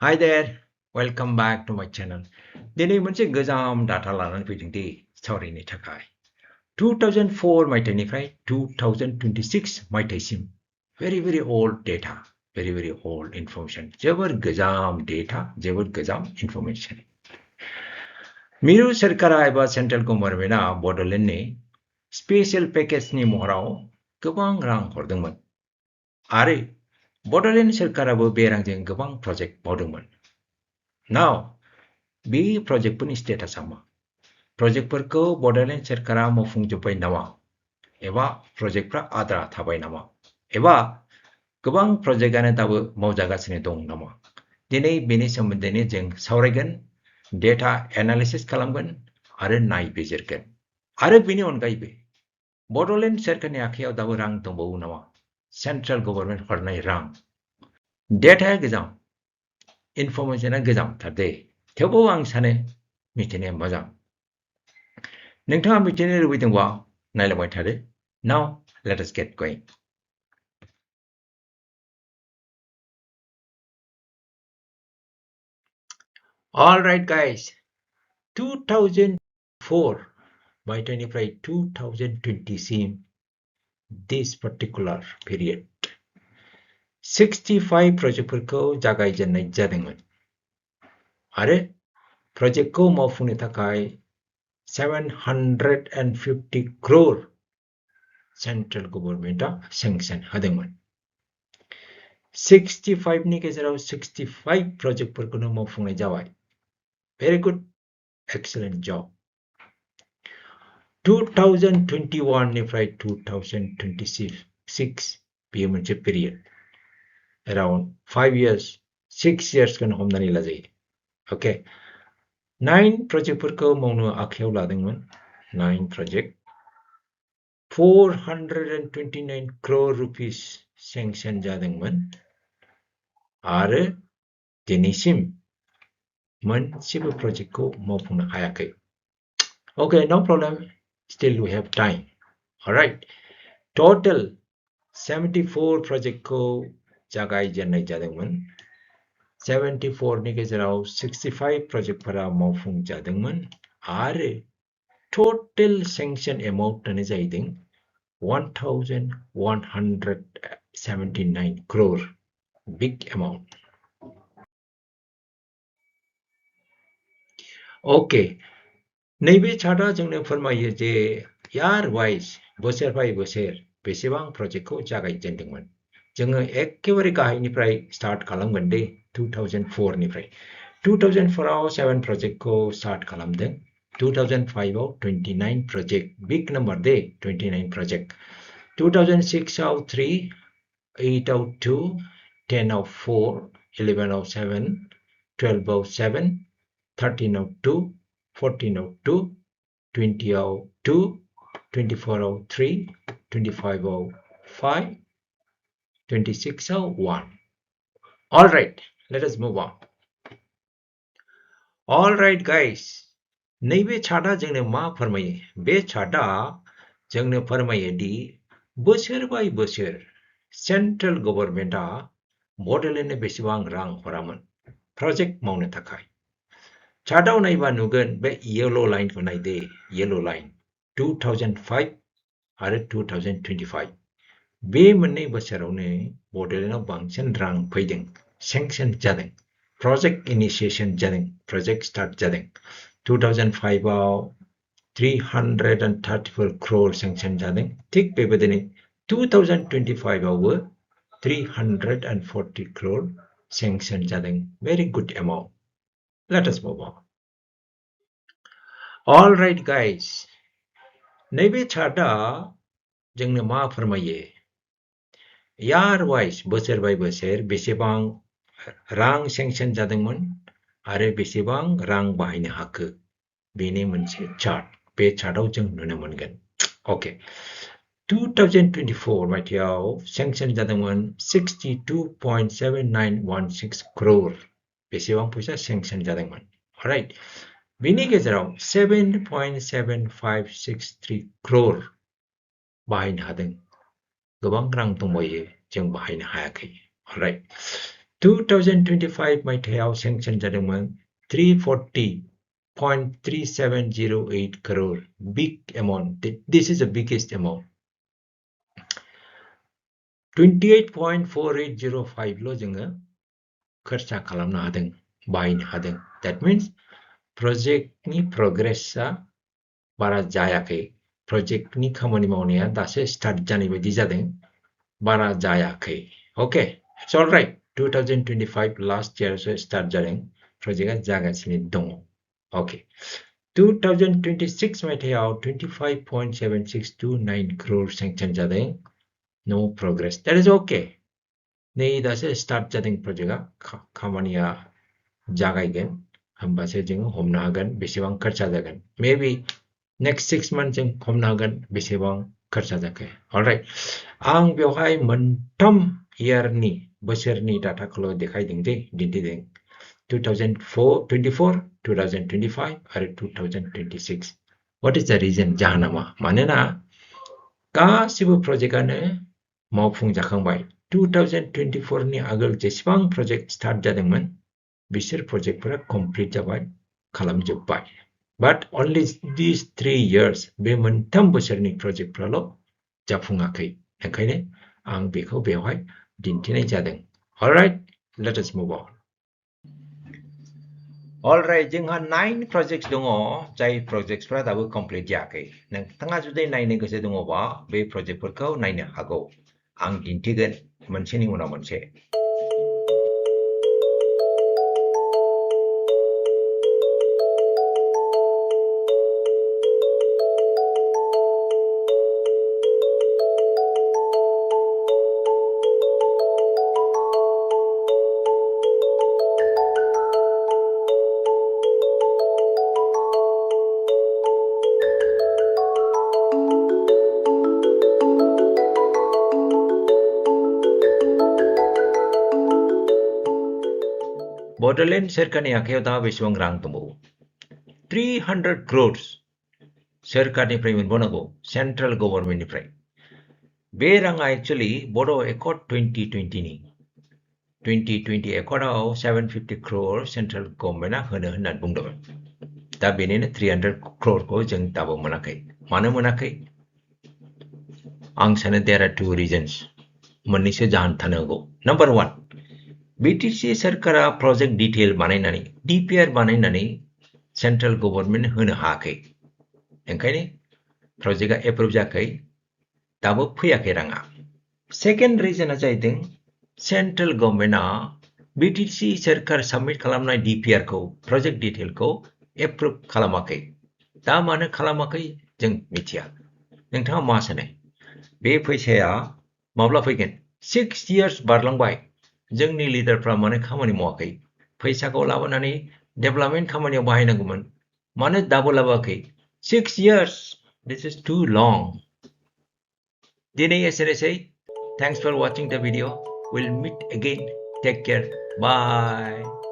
Hi there, welcome back to my channel. दिनै मोनसे गोजाम डाटा लानानै फैदों दे सावरायनो थाखाय 2004 मायथाइनिफ्राय 2026 मायथाइसिम very old data, very old information. जोबोर गोजाम data, जोबोर गोजाम information. मिरु सरकारा एबा सेन्ट्रेल गभर्नमेन्टआ बड'लेण्डनि स्पेशल पेकेजनि महराव गोबां रां हरदोंमोन आरो बड'लेण्ड सरकाराबो बे रांजों गोबां प्रजेक्ट मावदोंमोन. Now, बे प्रजेक्टफोरनि स्टेटासआ मा? प्रजेक्टफोरखौ बड'लेण्ड सरकारा मावफुंजोब्बाय नामा? एबा प्रजेक्टफ्रा आद्रा थाबाय नामा? एबा गोबां प्रजेक्टआनो दाबो मावजागासिनो दं नामा? दिनै बेनि सोमोन्दैनो जों सावरायगोन, डेटा एनालिसिस खालामगोन आरो नायबिजिरगोन. आरो बेनि अनगायैबो बड'लेण्ड सरकारनि आखायाव दाबो रां दंबावो नामा? सेन्ट्रेल गभर्नमेन्ट हरनाय रां. डेटाया गोजाम, इनफरमेशना गोजामथार दे. थेवबो आं सानो मिथिनाया मोजां. नोंथाङा मिथिनो लुबैदोंबा नायलांबाय थादो. Now, let us get going. Alright guys, 2004 मायथाइनिफ्राय 2020सिम this particular period 65 प्रजेक्टफोरखौ जागायजेननाय जादोंमोन आरो प्रजेक्टखौ मावफुंनो थाखाय 750 crore सेन्ट्रेल गभर्नमेन्टआ सेंक्शन होदोंमोन. 65 नि गेजेराव 65 प्रजेक्टफोरखौनो मावफुंनाय जाबाय. Very good, excellent job. 2021 निफ्राय 2026 बेयो मोनसे period. Around 5 years, 6 years खौनो हमनानै लाजायो. Okay. 9 प्रजेक्टफोरखौ मावनो आखायाव लादोंमोन. 9 project. 429 crore rupees sanction जादोंमोन आरो दिनैसिम मोनसेबो प्रजेक्टखौ मावफुंनो हायाखै. Okay, no problem. Still we have time. Alright. Total 74 प्रजेक्टखौ जागायजेननाय जादोंमोन. 74 नि गेजेराव 65 प्रजेक्टफोरा मावफुं जादोंमोन आरो total sanction amount आनो जाहैदों 1,179 crore. Big amount. Okay. नैबे चार्टआ जोंनो फोरमायो जे year wise बोसोर बाय बोसोर बेसेबां प्रजेक्टखौ जागायजेनदोंमोन. जोङो एखेबारे गाहायनिफ्राय स्टार्ट खालामगोन दे 2004 निफ्राय. 2004 आव 7 प्रजेक्टखौ स्टार्ट खालामदों. 2005 आव 29 प्रजेक्ट, बिग नम्बर दे 29 प्रजेक्ट. 2006 आव 3, 8 आव 2, 10 आव 4, 11 आव 7, 12 आव 7, 13 आव 2, 14 आव 2, 20 आव 2, 24 आव 3, 25 आव 5, 26 आव 1. Alright, let us move on. Alright guys, नैबे चार्टआ जोंनो मा फोरमायो? बे चार्टआ जोंनो फोरमायो दि बोसोर बाय बोसोर सेन्ट्रेल गभर्नमेन्टआ बड'लेण्डनो बेसेबां रां हरामोन प्रजेक्ट मावनो थाखाय. चार्टआव नायबा नुगोन बे येलो लाइनखौ नायदे, येलो लाइन 2005 आरो 2025. बे मोननै बोसोरावनो बड'लेण्डआव बांसिन रां फैदों, सेंक्शन जादों, प्रजेक्ट इनिशिएशन जादों, प्रजेक्ट स्टार्ट जादों. 2005 आव 334 crore सेंक्शन जादों. थिग बेबायदिनो 2025 आवबो 340 crore सेंक्शन जादों. Very good amount. Let us move on. Alright guys, नैबे चार्टआ जोंनो मा फोरमायो? year wise बोसोर बाय बोसोर बेसेबां रां सेंक्शन जादोंमोन आरो बेसेबां रां बाहायनो हाखो बेनि मोनसे चार्ट. बे चार्टआव जों नुनो मोनगोन. Okay. 2024 मायथाइयाव सेंक्शन जादोंमोन 62.7916 crore. बेसेबां फैसा सेंक्शन जादोंमोन. Alright. बेनि गेजेराव 7.7563 crore बाहायनो हादों. गोबां रां दंबायो जों बाहायनो हायाखै. Alright. 2025 마이태याव sanction 자동은 340.3708 crore. Big amount. This is the biggest amount. 28.4805로 जोङो खरसा खालामनो हादों, बाहायनो हादों. That means projectनि progressआ बारा जायाखै. projectनि खामानि मावनाया दासो start जानाय बायदि जादों, बारा जायाखै. Okay, it's all right. 2025 last year start जादों, projectआ जागासिनो दङ. Okay. 2026 마이태याव 25.7629 crore sanction जादों. No progress. That is okay. नै दासो start जादों projectआ, खामानिया जागायगोन, होमबासो जों हमनो हागोन बेसेबां खरसा जागोन. Maybe next 6 months जों हमनो हागोन बेसेबां खरसा जाखो. Alright. आं बेवहाय मोनथाम yearनि बोसोरनि डाटाखौल' देखायदों दे, दिन्थिदों. 2024, 2025 आरो 2026. What is the reason? जाहोना मा? मानोना गासिबो प्रजेक्टआनो मावफुंजाखांबाय. 2024 नि आगोल जेसेबां प्रजेक्ट स्टार्ट जादोंमोन, बिसोर प्रजेक्टफोरा कमप्लिट जाबाय, खालामजोब्बाय. But only these 3 years, बे मोनथाम बोसोरनि प्रजेक्टफ्राल' जाफुङाखै. ओंखायनो आं बेखौ बेवहाय दिन्थिनाय जादों. Alright, let us move on. Alright, जोंहा 9 projects दङ, जाय projectsफ्रा दाबो complete जायाखै. नोंथाङा जुदि नायनो गोसो दङबा, बे projectफोरखौ नायनो हागौ. आं दिन्थिगोन मोनसेनि उनाव मोनसे. Bodoland सरकारनि आखायाव दा बेसेबां रां दंबावो? 300 crores सरकारनिफ्राय मोनबावनांगौ, सेन्ट्रेल गभर्नमेन्टनिफ्राय. बे राङा एक्चुअली Bodo Accord 2020 नि. 2020 Accordआव 750 crore सेन्ट्रेल गभर्नमेन्टआ होनो होननानै बुंदोंमोन. दा बेनिनो 300 crore जों दाबो मोनाखै. मानो मोनाखै? आं सानो there are 2 reasons. मोननैसो जाहोन थानो हागौ. Number 1. BTC सरकारा project detail बानायनानै, DPR बानायनानै सेन्ट्रेल गभर्नमेन्ट होनो हायाखै. ओंखायनो projectआ approve जायाखै, दाबो फैयाखै राङा. Second reasonआ जाहैदों सेन्ट्रेल गभर्नमेन्टआ BTC सरकार सबमिट खालामनाय DPR खौ, project detail खौ approve खालामाखै. दा मानो खालामाखै जों मिथिया. नोंथाङा मा सानो? बे फैसाया माब्ला फैगोन? 6 years बारलांबाय. जोंनि लिडारफ्रा मानो खामानि मावाखै? फैसाखौ लाबोनानै डेभेलपमेन्ट खामानियाव बाहायनांगौमोन. मानो दाबो लाबोआखै? 6 years. This is too long. दिनै एसेनोसै. Thanks for watching the video. We'll meet again. Take care. Bye.